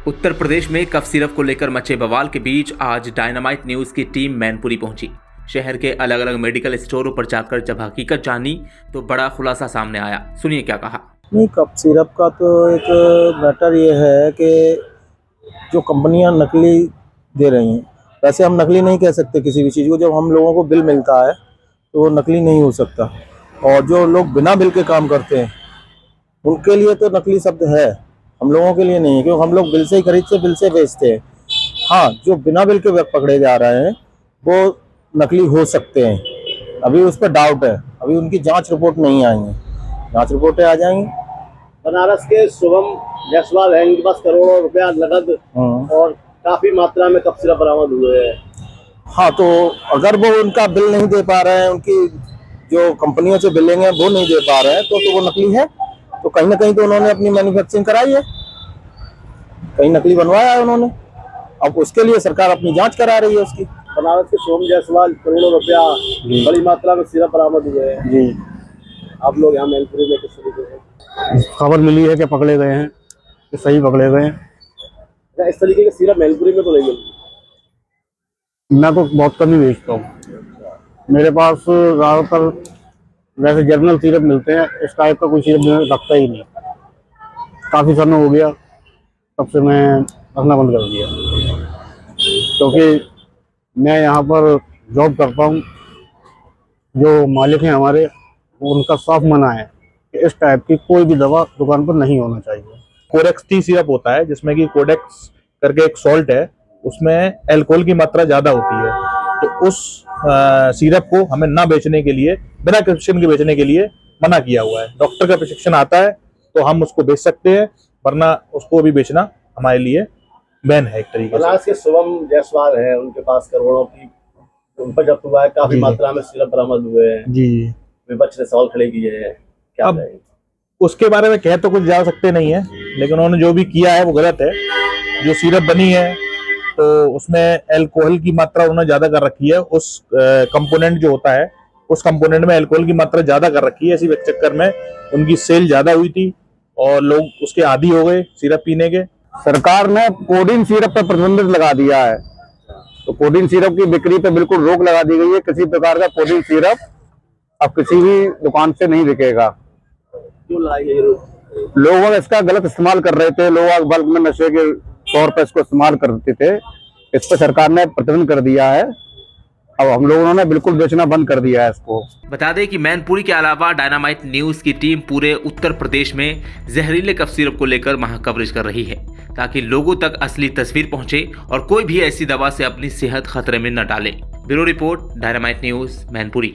उत्तर प्रदेश में cough syrup को लेकर मचे बवाल के बीच आज डायनामाइट न्यूज की टीम मैनपुरी पहुंची। शहर के अलग अलग मेडिकल स्टोरों पर जाकर जब हकीकत जानी तो बड़ा खुलासा सामने आया। सुनिए क्या कहा। नहीं, कफ सिरप का तो एक मैटर ये है कि जो कंपनियां नकली दे रही हैं, वैसे हम नकली नहीं कह सकते किसी भी चीज़ को। जब हम लोगों को बिल मिलता है तो वो नकली नहीं हो सकता, और जो लोग बिना बिल के काम करते हैं उनके लिए तो नकली शब्द है, हम लोगों के लिए नहीं है, क्योंकि हम लोग बिल से ही खरीदते, बिल से बेचते हैं। हाँ, जो बिना बिल के पकड़े जा रहे हैं वो नकली हो सकते हैं, अभी उस पर डाउट है, अभी उनकी जांच रिपोर्ट नहीं आई है, जांच रिपोर्टें आ जाएंगी। बनारस के शुभम जायसवाल हैं, इनके पास करोड़ों रुपया नगद और काफी मात्रा में कफ सिरप बरामद हुए हैं। हाँ, तो अगर वो उनका बिल नहीं दे पा रहे हैं, उनकी जो कंपनियों से बिलिंग है वो नहीं दे पा रहे हैं, तो वो नकली है। तो कहीं ना कहीं तो उन्होंने अपनी मैन्युफैक्चरिंग कराई है, कहीं नकली बनवाया है उन्होंने। अब उसके लिए सरकार अपनी जांच करा रही है उसकी। बनारस के शुभम जायसवाल करोड़ों रुपया बड़ी मात्रा में सिरप बरामद हुए हैं जी। आप लोग यहाँ मैनपुरी में किस तरीके से खबर मिली है कि पकड़े गए हैं, कि सही पकड़े गए हैं। इस तरीके के सिरप मैनपुरी में तो नहीं मिलती। मैं तो बहुत कम ही बेचता हूँ, मेरे पास ज़्यादातर वैसे जर्नल सिरप मिलते हैं, इस टाइप का कोई सिरप मैं रखता ही नहीं। काफ़ी समय हो गया तब से मैं रखना बंद कर दिया, क्योंकि मैं यहाँ पर जॉब करता हूँ। जो मालिक हैं हमारे, उनका साफ मना है कि इस टाइप की कोई भी दवा दुकान पर नहीं होना चाहिए। कोडेक्स टी सिरप होता है, जिसमें कि कोडेक्स करके एक सॉल्ट है, उसमें अल्कोहल की मात्रा ज्यादा होती है। तो उस सिरप को हमें ना बेचने के लिए, बिना प्रिस्क्रिप्शन के बेचने के लिए मना किया हुआ है। डॉक्टर का प्रिस्क्रिप्शन आता है तो हम उसको बेच सकते हैं, वरना उसको भी बेचना हमारे लिए बैन है एक तरीके से। बनारस के शुभम जायसवाल हैं, उनके पास करोड़ों की उन पर जब्त हुआ है, काफी मात्रा में सिरप बरामद हुए हैं जी। विपक्ष ने सवाल खड़े किए हैं, क्या अब कहेंगे? उसके बारे में कह तो कुछ जा सकते नहीं है, लेकिन उन्होंने जो भी किया है वो गलत है। जो सिरप बनी है तो उसमें अल्कोहल की मात्रा उन्होंने ज्यादा कर रखी है। उस कंपोनेंट जो होता है, उस कंपोनेंट में अल्कोहल की मात्रा ज्यादा कर रखी है। इसी चक्कर में उनकी सेल ज्यादा हुई थी और लोग उसके आदी हो गए सिरप पीने के। सरकार ने कोडीन सिरप पर प्रतिबंध लगा दिया है, तो कोडीन सिरप की बिक्री पे बिल्कुल रोक लगा दी गई है। किसी प्रकार का कोडीन सिरप अब किसी भी दुकान से नहीं बिकेगा। क्यों लाई है ये रोक? लोग इसका गलत इस्तेमाल कर रहे थे, लोग बल्क में नशे के तौर पर इसको इस्तेमाल करते थे। इस पर सरकार ने प्रतिबंध कर दिया है, अब हम लोगों ने बिल्कुल बेचना बंद कर दिया है इसको। बता दें कि मैनपुरी के अलावा डायनामाइट न्यूज की टीम पूरे उत्तर प्रदेश में जहरीले कफ सिरप को लेकर महा कवरेज कर रही है, ताकि लोगों तक असली तस्वीर पहुंचे और कोई भी ऐसी दवा से अपनी सेहत खतरे में न डाले। Bureau report, dynamite news, Mainpuri.